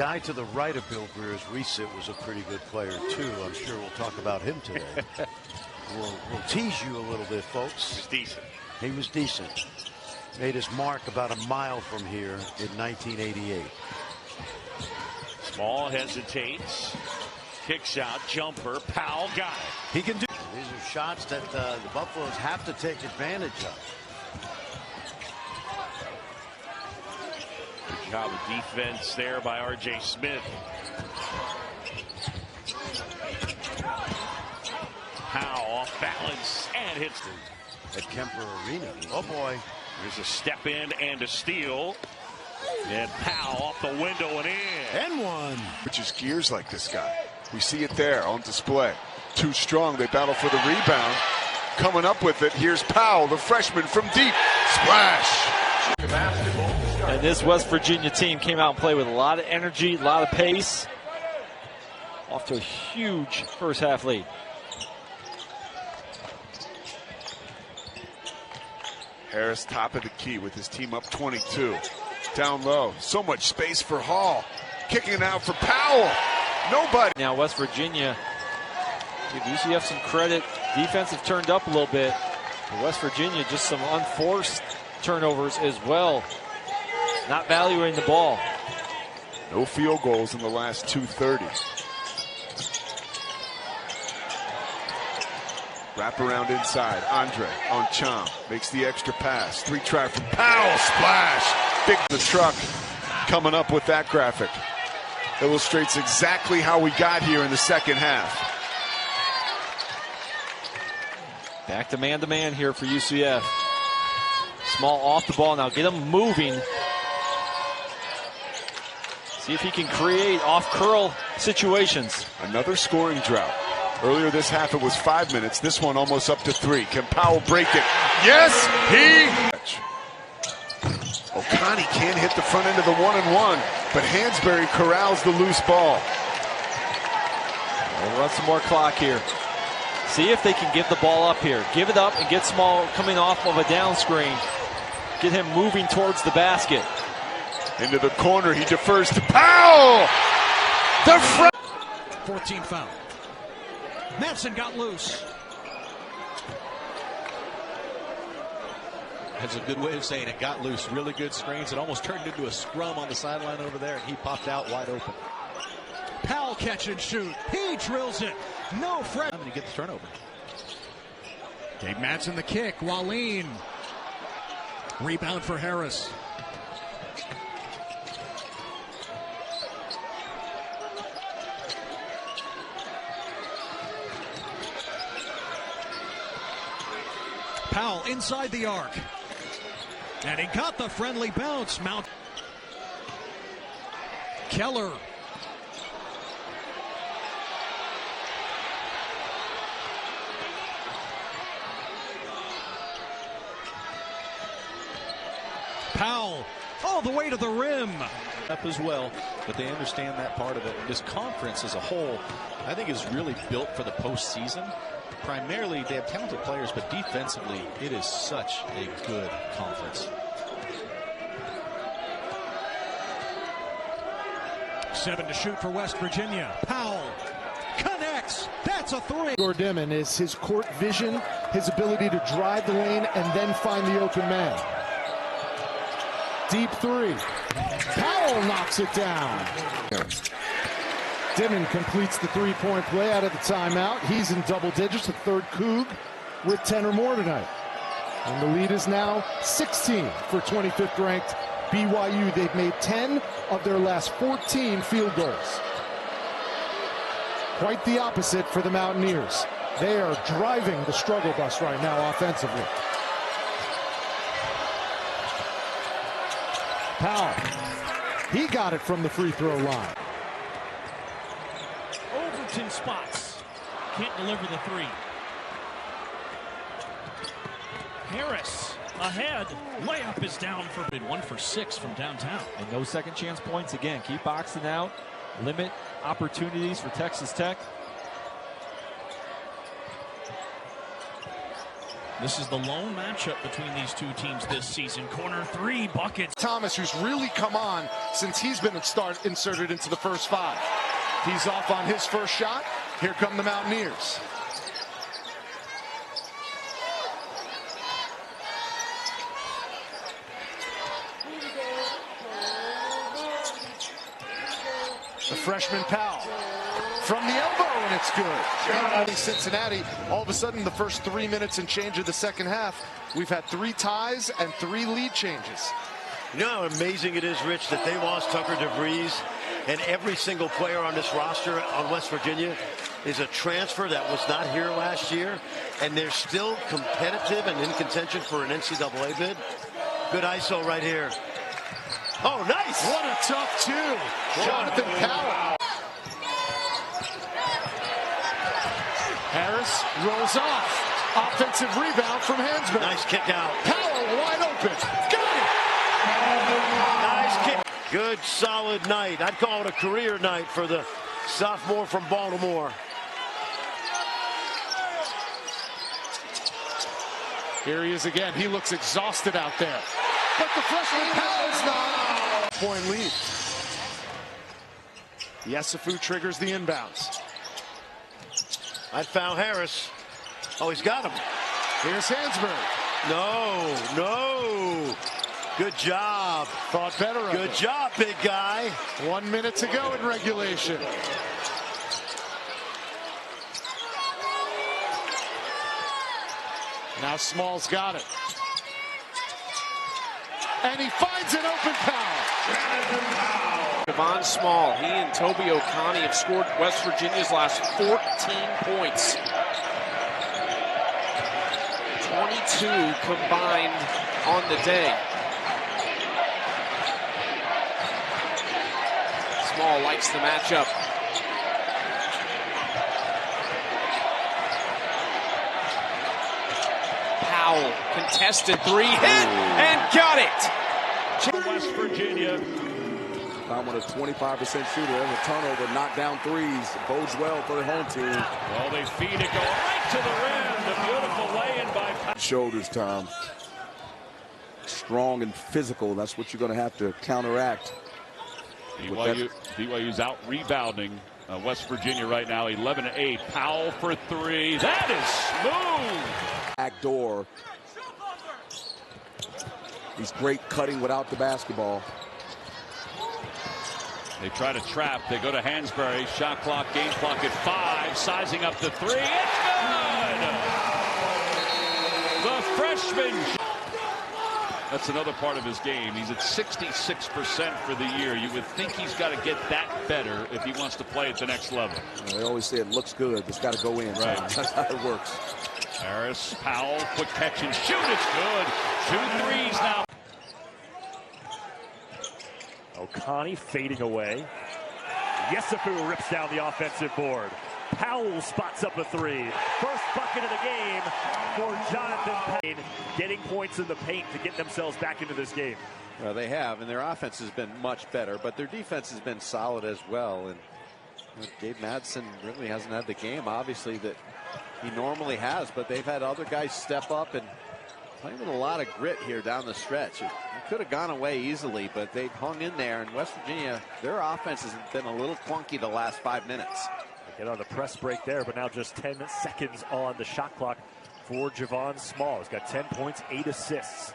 Guy to the right of Bill Greer's reset was a pretty good player too. I'm sure we'll talk about him today. We'll tease you a little bit, folks. He was decent. He was decent. Made his mark about a mile from here in 1988. Small hesitates. Kicks out. Jumper. Powell got it. He can do. These are shots that the Buffaloes have to take advantage of. Good job of defense there by R.J. Smith. Powell off balance and hits at Kemper Arena. Oh boy. There's a step in and a steal. And Powell off the window and in. And one. Which is gears like this guy. We see it there on display. Too strong. They battle for the rebound. Coming up with it. Here's Powell, the freshman from deep. Splash. And this West Virginia team came out and played with a lot of energy, a lot of pace. Off to a huge first half lead. Harris top of the key with his team up 22. Down low. So much space for Hall. Kicking it out for Powell. Nobody. Now West Virginia, give UCF some credit. Defense have turned up a little bit. But West Virginia just some unforced turnovers as well. Not valuing the ball. No field goals in the last 2:30. Wrap around inside. Andre on Chom. Makes the extra pass. 3-try from Powell. Splash. Big the truck. Coming up with that graphic. Illustrates exactly how we got here in the second half. Back to man here for UCF. Small off the ball now. Get him moving. See if he can create off curl situations. Another scoring drought. Earlier this half it was 5 minutes. This one almost up to 3. Can Powell break it? Yes, he. O'Connie can't hit the front end of the 1-and-1, but Hansberry corrals the loose ball. We'll run some more clock here. See if they can give the ball up here. Give it up and get Small coming off of a down screen. Get him moving towards the basket. Into the corner, he defers to Powell. The front. 14 foul. Manson got loose. That's a good way of saying it. Got loose. Really good screens. It almost turned into a scrum on the sideline over there, and he popped out wide open. Powell catch and shoot. He drills it. No friend. I'm going to get the turnover. Dave Madsen the kick. Wallin. Rebound for Harris. Powell inside the arc. And he got the friendly bounce. Keller. Powell all the way to the rim. Up as well, but they understand that part of it. This conference as a whole, I think, is really built for the postseason. Primarily, they have talented players, but defensively, it is such a good conference. 7 to shoot for West Virginia. Powell connects. That's a 3. Demon is his court vision, his ability to drive the lane and then find the open man. Deep 3. Powell knocks it down. Dimon completes the three-point play out of the timeout. He's in double digits, the third Coug with 10 or more tonight. And the lead is now 16 for 25th ranked BYU. They've made 10 of their last 14 field goals. Quite the opposite for the Mountaineers. They are driving the struggle bus right now offensively. Powell, he got it from the free throw line. Overton spots. Can't deliver the 3. Harris ahead. Layup is down for 1 for 6 from downtown. And no second chance points again. Keep boxing out. Limit opportunities for Texas Tech. This is the lone matchup between these two teams this season. Corner three, buckets. Thomas, who's really come on since he's been inserted into the first five. He's off on his first shot. Here come the Mountaineers. The freshman Powell from the elbow, and it's good. Cincinnati, all of a sudden, the first 3 minutes and change of the second half, we've had 3 ties and 3 lead changes. You know how amazing it is, Rich, that they lost Tucker DeVries, and every single player on this roster on West Virginia is a transfer that was not here last year, and they're still competitive and in contention for an NCAA bid. Good ISO right here. Oh, nice! What a tough two. Jonathan Powell. Harris rolls off. Offensive rebound from Hansberry. Nice kick out. Powell wide open. Nice Got kick. Good, solid night. I'd call it a career night for the sophomore from Baltimore. Here he is again. He looks exhausted out there. But the freshman Powell's not. Point lead. Yesufu triggers the inbounds. I'd foul Harris. Oh, he's got him. Here's Hansberry. No. Good job. Thought better of it. Good job, big guy. 1 minute to go in regulation. Now Small's got it. And he finds an open Powell. Javon Small, he and Toby O'Connie have scored West Virginia's last 14 points. 22 combined on the day. Small likes the matchup. Powell, contested three, hit, and got it! West Virginia. I'm on a 25% shooter. There's a turnover, knock down threes. Bodes well for the home team. Well, they feed it, go right to the rim. The beautiful lay-in by Powell. Shoulders, Tom. Strong and physical. That's what you're going to have to counteract. BYU's out rebounding West Virginia right now, 11-8. Powell for three. That is smooth. Back door. He's great cutting without the basketball. They try to trap. They go to Hansberry. Shot clock, game clock at 5. Sizing up the three. It's good! The freshman. That's another part of his game. He's at 66% for the year. You would think he's got to get that better if he wants to play at the next level. They always say it looks good. It's got to go in. Right. That's how it works. Harris, Powell, quick catch and shoot. It's good. 2 threes now. O'Connie fading away. Yesufu rips down the offensive board. Powell spots up a three. First bucket of the game for Jonathan Payne. Getting points in the paint to get themselves back into this game. Well, they have, and their offense has been much better, but their defense has been solid as well. And Gabe Madsen really hasn't had the game, obviously, that he normally has, but they've had other guys step up and playing with a lot of grit here down the stretch. It could have gone away easily, but they've hung in there. And West Virginia, their offense has been a little clunky the last 5 minutes. They get on the press break there, but now just 10 seconds on the shot clock for Javon Small. He's got 10 points, 8 assists.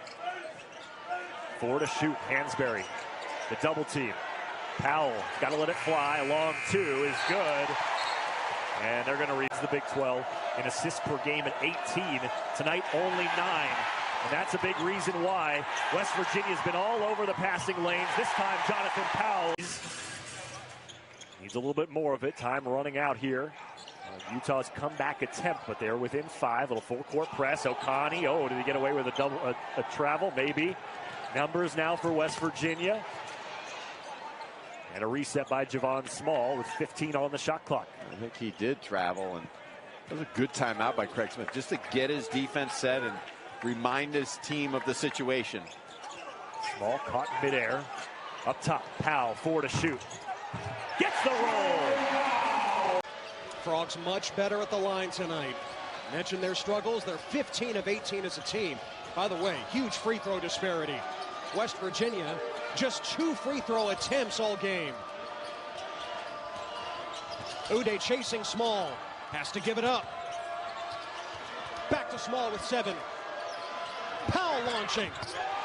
4 to shoot. Hansberry, the double team. Powell, got to let it fly. Long 2 is good. And they're going to reach the Big 12 in assists per game at 18. Tonight, only 9. And that's a big reason why West Virginia's been all over the passing lanes. This time, Jonathan Powell needs a little bit more of it. Time running out here. Utah's comeback attempt, but they're within 5. Little full court press. O'Connie. Oh, did he get away with a travel? Maybe. Numbers now for West Virginia. And a reset by Javon Small with 15 on the shot clock. I think he did travel, and it was a good timeout by Craig Smith just to get his defense set and remind his team of the situation. Small caught in midair. Up top, Powell, 4 to shoot. Gets the roll! Frogs much better at the line tonight. Mentioned their struggles. They're 15 of 18 as a team. By the way, huge free throw disparity. West Virginia, just 2 free throw attempts all game. Uday chasing Small. Has to give it up. Back to Small with 7. Powell launching.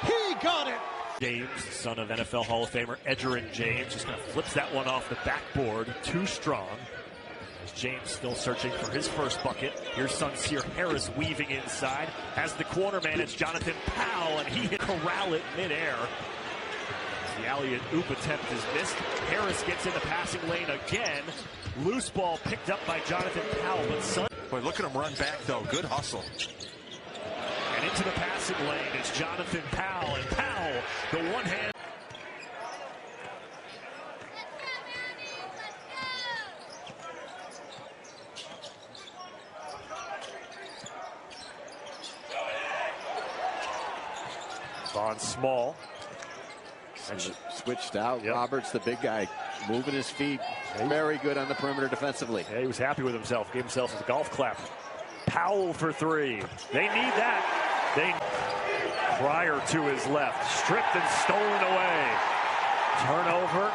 He got it. James, son of NFL Hall of Famer Edgerrin James, just kind of flips that one off the backboard. Too strong. As James still searching for his first bucket. Here's Sincere Harris weaving inside. As the corner man, it's Jonathan Powell, and he hit corral it midair. The alley-oop attempt is missed. Harris gets in the passing lane again. Loose ball picked up by Jonathan Powell, but Boy, look at him run back, though. Good hustle. And into the passing lane is Jonathan Powell, and Powell, the one hand. Von Small. Switched out. Yep. Roberts, the big guy, moving his feet. Very good on the perimeter defensively. Yeah, he was happy with himself. Gave himself a golf clap. Powell for 3. They need that. Pryor to his left. Stripped and stolen away. Turnover.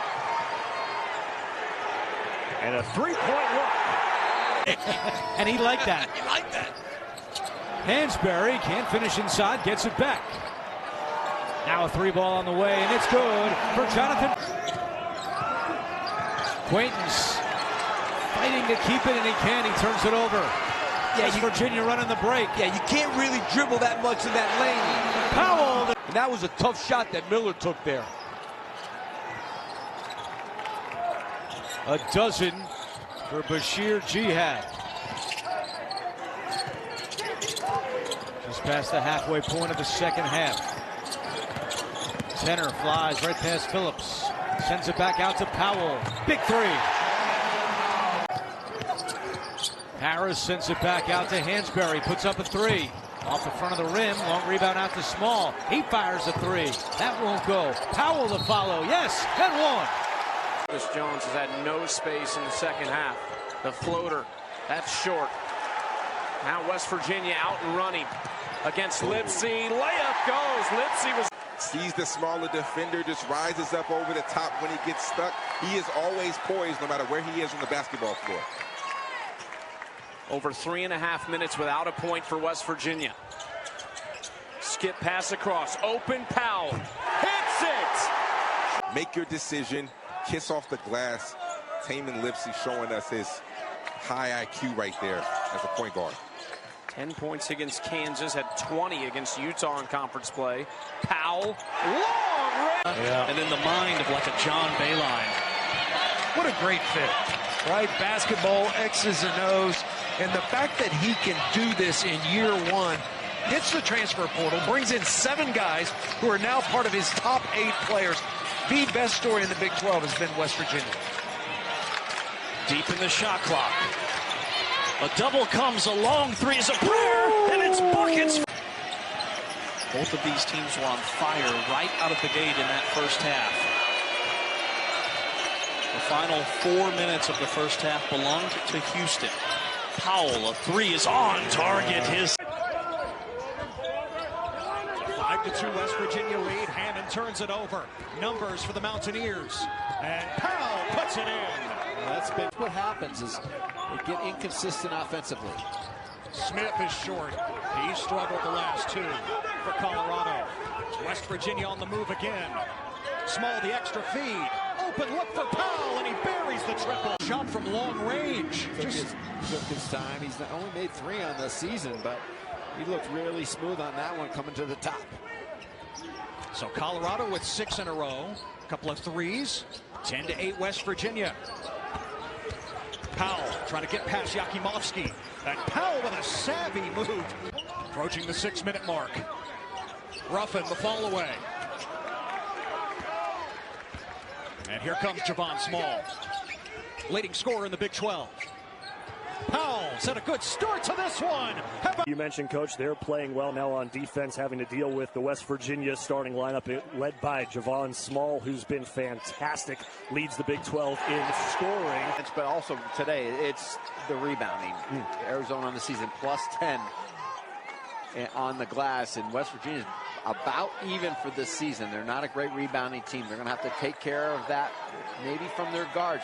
And a 3-point look. And he liked that. He liked that. Hansberry can't finish inside, gets it back. Now a 3-ball on the way, and it's good for Jonathan. Quaintance fighting to keep it, and he can. He turns it over. Yeah, Virginia running the break. Yeah, you can't really dribble that much in that lane. Powell. And that was a tough shot that Miller took there. A dozen for Bashir Jihad. Just past the halfway point of the second half. Tenor flies right past Phillips. Sends it back out to Powell. Big 3. Harris sends it back out to Hansberry. Puts up a 3. Off the front of the rim. Long rebound out to Small. He fires a 3. That won't go. Powell to follow. Yes, and 1. Chris Jones has had no space in the second half. The floater, that's short. Now West Virginia out and running against Lipsey. Layup goes. Lipsey was... Sees the smaller defender, just rises up over the top when he gets stuck. He is always poised no matter where he is on the basketball floor. Over 3.5 minutes without a point for West Virginia. Skip pass across. Open Powell. Hits it! Make your decision. Kiss off the glass. Taman Lipsey showing us his high IQ right there as a point guard. 10 points against Kansas, had 20 against Utah in conference play. Powell, long range. Yeah. And in the mind of like a John Beilein. What a great fit, right? Basketball, X's and O's. And the fact that he can do this in year 1, hits the transfer portal, brings in 7 guys who are now part of his top 8 players. The best story in the Big 12 has been West Virginia. Deep in the shot clock. A double comes, a long 3 is a prayer, and it's buckets. Both of these teams were on fire right out of the gate in that first half. The final 4 minutes of the first half belonged to Houston. Powell, a 3 is on target. His 5-2 West Virginia lead. Hammond turns it over. Numbers for the Mountaineers. And Powell puts it in. That's been what happens is they get inconsistent offensively. Smith is short. He struggled the last 2 for Colorado. West Virginia on the move again. Small the extra feed. Open look for Powell, and he buries the triple. Shot from long range. Took his time. He's not only made 3 on the season, but he looked really smooth on that one coming to the top. So Colorado with 6 in a row. A couple of threes. 10-8 West Virginia. Powell trying to get past Yakimovsky. And Powell with a savvy move. Approaching the 6-minute mark. Ruffin the fall away. And here comes Javon Small. Leading scorer in the Big 12. Powell's had a good start to this one. You mentioned, Coach, they're playing well now on defense, having to deal with the West Virginia starting lineup led by Javon Small, who's been fantastic, leads the Big 12 in scoring. But also today, it's the rebounding. Arizona on the season plus 10 on the glass, and West Virginia's about even for this season. They're not a great rebounding team. They're going to have to take care of that, maybe from their guards,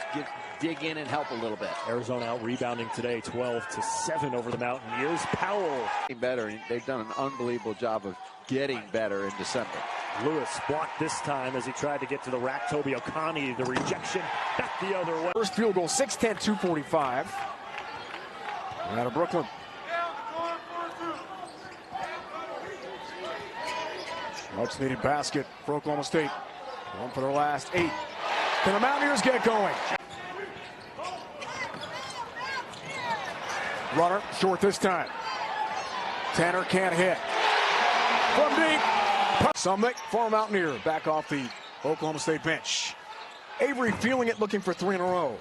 dig in and help a little bit. Arizona out rebounding today, 12-7 over the Mountaineers. Powell better, and they've done an unbelievable job of getting better in December. Lewis blocked this time as he tried to get to the rack. Toby Okani, the rejection back the other way. First field goal, 6'10", 245. Out of Brooklyn. Much needed basket for Oklahoma State. One for their last 8. Can the Mountaineers get going? Runner short this time. Tanner can't hit. From deep. Sumnick, former Mountaineer, back off the Oklahoma State bench. Avery feeling it, looking for 3 in a row.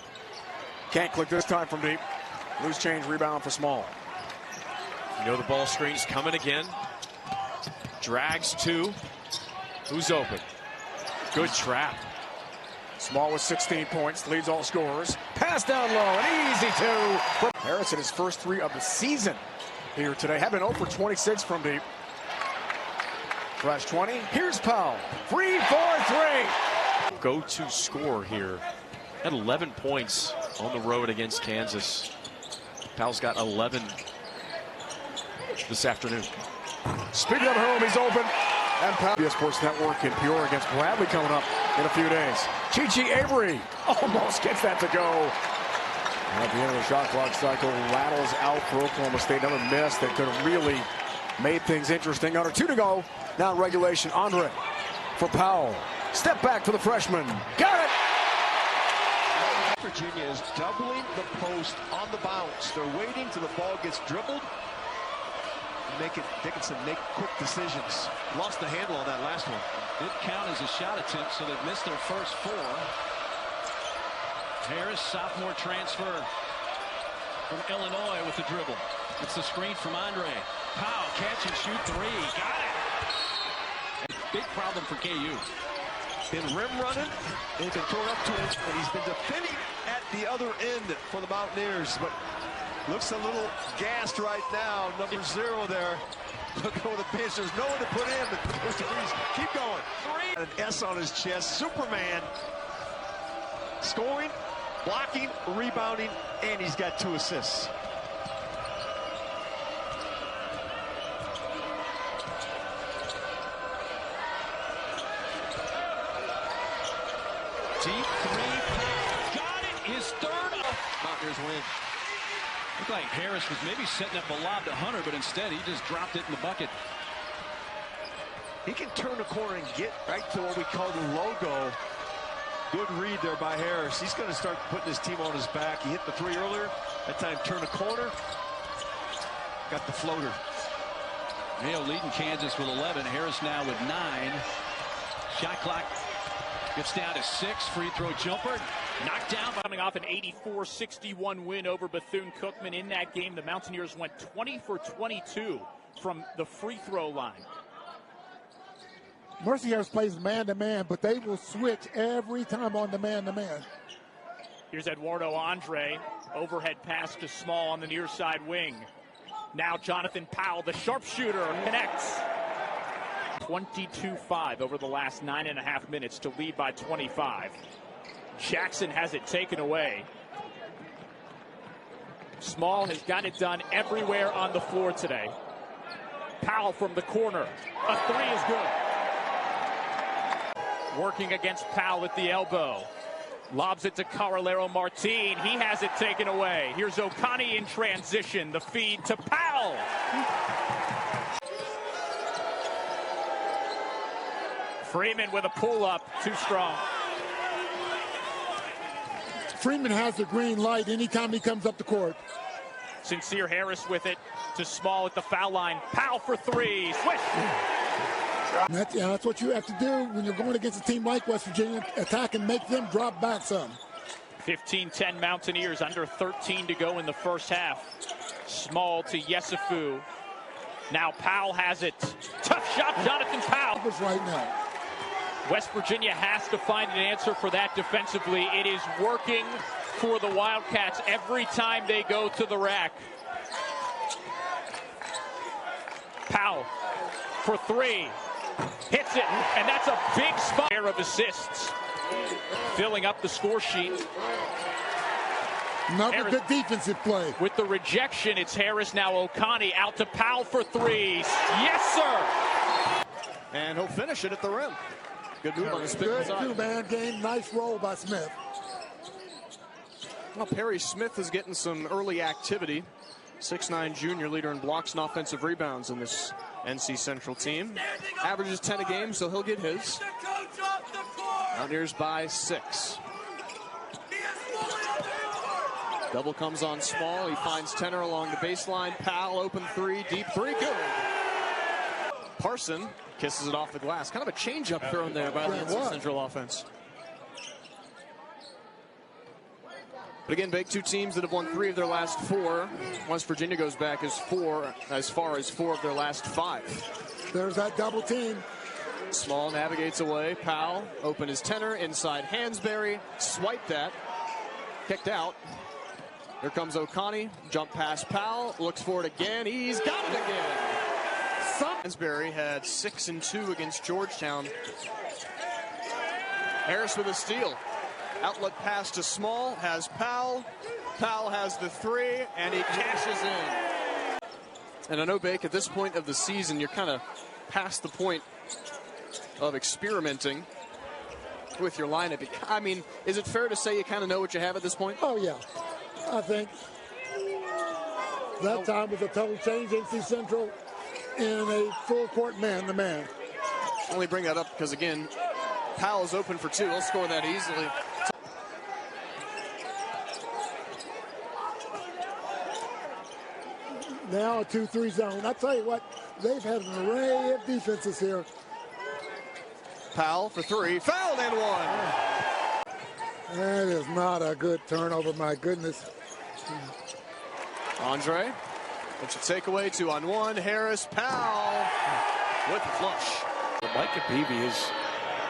Can't click this time from deep. Loose change rebound for Small. You know the ball screen's coming again. Drags 2. Who's open? Good trap. Small with 16 points, leads all scorers. Pass down low, an easy 2. Harris in his first 3 of the season here today. Have been 0 for 26 from deep. Fresh 20. Here's Powell. 3-4-3. Go-to scorer here. Had 11 points on the road against Kansas. Powell's got 11 this afternoon. Speaking of home, he's open. And Powell. Sports Network in Peoria against Bradley coming up in a few days. Chi Avery almost gets that to go. At the end of the shot clock cycle, rattles out for Oklahoma State. Another miss that could have really made things interesting. Under 2 to go. Now in regulation, Andre for Powell. Step back for the freshman. Got it! Virginia is doubling the post on the bounce. They're waiting till the ball gets dribbled. Dickinson make quick decisions. Lost the handle on that last one. Did count as a shot attempt, so they've missed their first 4. Harris, sophomore transfer from Illinois with the dribble. It's the screen from Andre. Powell, catch and shoot 3. Got it. Big problem for KU. Been rim running. They've been thrown up to him, and he's been defending at the other end for the Mountaineers. But looks a little gassed right now. Number 0 there. Looking over the pinch. There's no one to put in. But keep going. 3. An S on his chest. Superman. Scoring, blocking, rebounding, and he's got 2 assists. Deep 3. Got it. His 3rd. Mountaineers win. Looked like Harris was maybe setting up a lob to Hunter, but instead he just dropped it in the bucket. He can turn the corner and get right to what we call the logo. Good read there by Harris. He's going to start putting his team on his back. He hit the 3 earlier. That time turned the corner. Got the floater. Mayo leading Kansas with 11. Harris now with 9. Shot clock gets down to 6. Free throw jumper. Knocked down, coming off an 84-61 win over Bethune-Cookman. In that game, the Mountaineers went 20 for 22 from the free throw line. Mercyhurst plays man-to-man, but they will switch every time on the man-to-man. Here's Eduardo Andre. Overhead pass to Small on the near side wing. Now Jonathan Powell, the sharpshooter, connects. 22-5 over the last 9.5 minutes to lead by 25. Jackson has it taken away. Small has got it done everywhere on the floor today. Powell from the corner. A 3 is good. Working against Powell at the elbow. Lobs it to Carolero Martin. He has it taken away. Here's Okani in transition. The feed to Powell. Freeman with a pull-up. Too strong. Freeman has the green light anytime he comes up the court. Sincere Harris with it to Small at the foul line. Powell for 3. Swish. That's what you have to do when you're going against a team like West Virginia. Attack and make them drop back some. 15-10 Mountaineers, under 13 to go in the first half. Small to Yesufu. Now Powell has it. Tough shot, Jonathan Powell. Right now. West Virginia has to find an answer for that defensively. It is working for the Wildcats every time they go to the rack. Powell for three. Hits it, and that's a big spot of assists. Filling up the score sheet. Another good defensive play. With the rejection, it's Harris, now Okani, out to Powell for threes. Yes, sir! And he'll finish it at the rim. Good move on the spin. Good two-man game. Nice roll by Smith. Well, Perry Smith is getting some early activity. 6'9" junior, leader in blocks and offensive rebounds in this NC Central team. Averages 10 a game, so he'll get his. Mountaineers by 6. Double comes on Small. He finds Tenor along the baseline. Powell, open three, deep three, good. Parson kisses it off the glass. Kind of a change-up thrown there by the NC Central offense. But again, Big, two teams that have won 3 of their last 4. West Virginia goes back as far as 4 of their last 5. There's that double team. Small navigates away. Powell, open his Tenor, inside Hansberry. Swipe that. Kicked out. Here comes Okani. Jump past Powell. Looks for it again. He's got it again. Hansberry had 6 and 2 against Georgetown. Harris with a steal. Outlet pass to Small. Has Powell. Powell has the 3, and he cashes in. And I know, Bake, at this point of the season, you're kind of past the point of experimenting with your lineup. I mean, is it fair to say you kind of know what you have at this point? Oh, yeah. I think that time was a total change. NC Central in a full court man-to-man. Only bring that up because, again, Powell's open for 2. He'll score that easily. Now a 2-3 zone. I tell you what, they've had an array of defenses here. Powell for 3. Fouled and 1. That is not a good turnover, my goodness. Andre, it's a takeaway, 2-on-1. Harris, Powell with the flush. Micah Beebe is,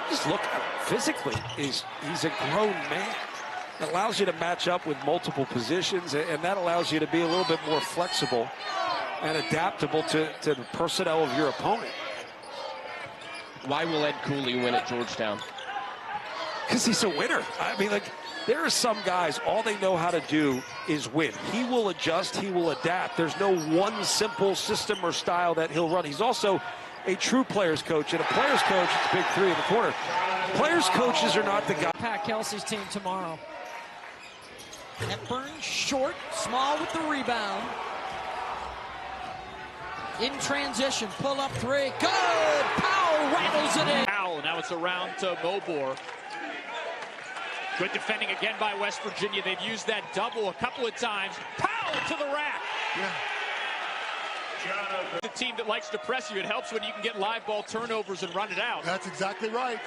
just look at him physically, he's a grown man. It allows you to match up with multiple positions, and that allows you to be a little bit more flexible and adaptable to the personnel of your opponent. Why will Ed Cooley win at Georgetown? Because he's a winner. I mean, like, there are some guys, all they know how to do is win. He will adjust, he will adapt. There's no one simple system or style that he'll run. He's also a true players coach, and a players coach, it's big 3 in the corner. Players coaches are not the guy. Pat Kelsey's team tomorrow. Hepburn short, Small with the rebound. In transition, pull up 3, good! Powell rattles it in. Powell, now it's around to Mobor. Good defending again by West Virginia. They've used that double a couple of times. Powell to the rack. Yeah. The team that likes to press you, it helps when you can get live ball turnovers and run it out. That's exactly right.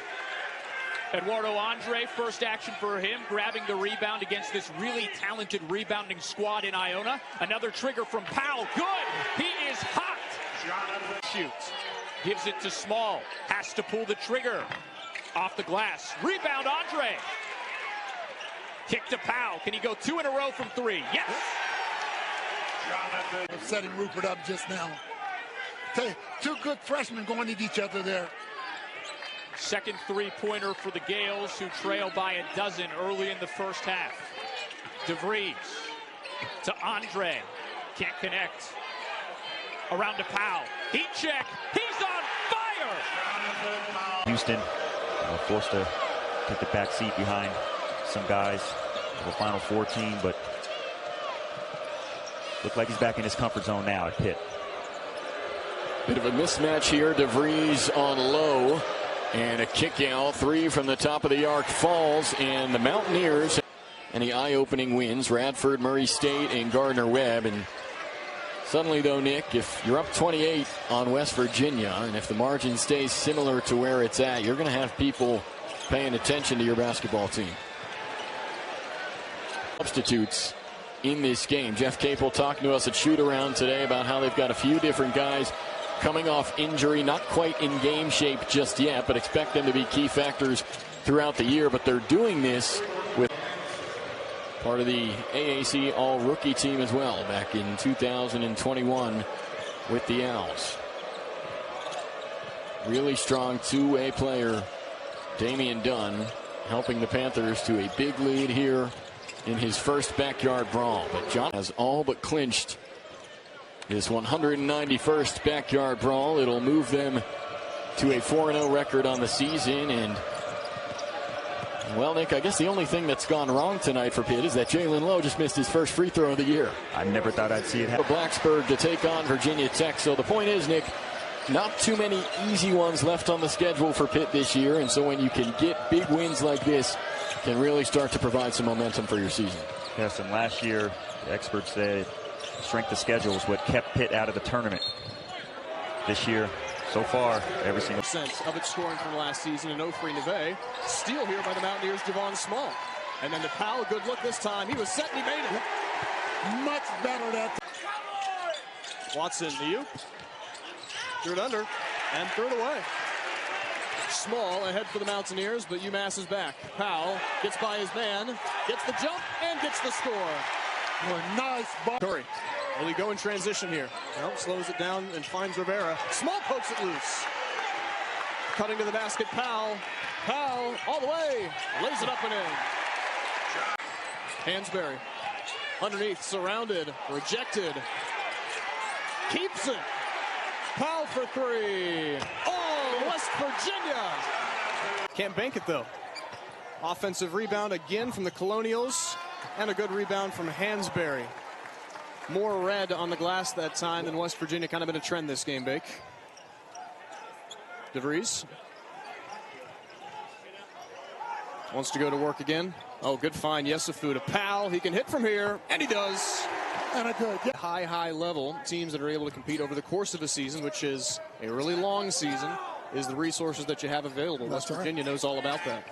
Eduardo Andre, first action for him, grabbing the rebound against this really talented rebounding squad in Iona. Another trigger from Powell. Good. He is hot. Shoots. Gives it to Small. Has to pull the trigger. Off the glass. Rebound, Andre. Kick to Powell. Can he go 2 in a row from 3? Yes. Setting Rupert up just now. Tell you, 2 good freshmen going at each other there. Second 3-pointer for the Gales, who trail by a dozen early in the first half. DeVries to Andre. Can't connect. Around to Powell. Heat check. He's on fire! Houston forced to take the back seat behind some guys for the Final Four team, but looked like he's back in his comfort zone now at Pitt. Bit of a mismatch here. DeVries on low. And a kick out. 3 from the top of the arc falls. And the Mountaineers, any eye-opening wins, Radford, Murray State, and Gardner-Webb. And suddenly, though, Nick, if you're up 28 on West Virginia, and if the margin stays similar to where it's at, you're going to have people paying attention to your basketball team. substitutes in this game. Jeff Capel talking to us at shoot-around today about how they've got a few different guys coming off injury, not quite in game shape just yet, but expect them to be key factors throughout the year. But they're doing this with part of the AAC all-rookie team as well back in 2021 with the Owls. Really strong two-way player, Damian Dunn, helping the Panthers to a big lead here in his first backyard brawl. But John has all but clinched his 191st backyard brawl. It'll move them to a 4-0 record on the season. And, well, Nick, I guess the only thing that's gone wrong tonight for Pitt is that Jalen Lowe just missed his first free throw of the year. I never thought I'd see it happen. For Blacksburg to take on Virginia Tech. So the point is, Nick, not too many easy ones left on the schedule for Pitt this year. And so when you can get big wins like this, can really start to provide some momentum for your season. Yes, and last year, the experts say strength of schedule is what kept Pitt out of the tournament. This year, so far, every single sense of its scoring from last season. And Ofri Neve, steal here by the Mountaineers, Javon Small. And then to Powell, good look this time. He was set and he made it. Much better that time. Watson, the Oop. Threw it under and threw it away. Small ahead for the Mountaineers, but UMass is back. Powell gets by his man, gets the jump, and gets the score. Nice ball. Curry, will he go in transition here? Nope, slows it down and finds Rivera. Small pokes it loose. Cutting to the basket, Powell. Powell all the way, lays it up and in. Hansberry, underneath, surrounded, rejected. Keeps it. Powell for three. Oh, West Virginia. Can't bank it, though. Offensive rebound again from the Colonials, and a good rebound from Hansberry. More red on the glass that time than West Virginia. Kind of been a trend this game, Bake. DeVries wants to go to work again. Oh, good find. Yesufu to Powell. He can hit from here, and he does. And a good high level teams that are able to compete over the course of a season, which is a really long season, is the resources that you have available. West Virginia knows all about that.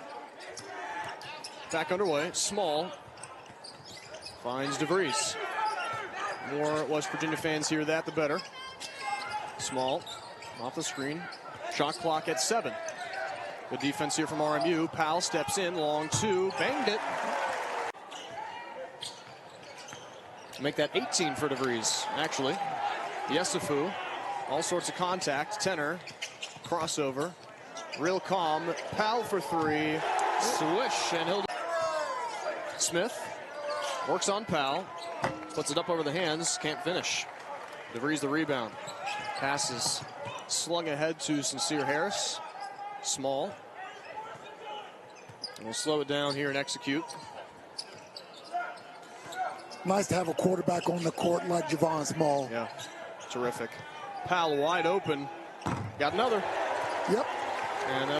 Back underway. Small finds DeVries. More West Virginia fans hear that, the better. Small off the screen. Shot clock at 7. Good defense here from RMU. Powell steps in, long two, banged it. Make that 18 for DeVries, actually. Yesufu, all sorts of contact. Tenor, crossover, real calm. Powell for three, swish, and he'll. Smith works on Powell, puts it up over the hands, can't finish. DeVries the rebound. Passes slung ahead to Sincere Harris. Small. And we'll slow it down here and execute. Nice to have a quarterback on the court like Javon Small. Yeah, terrific. Powell wide open. Got another. Yep. And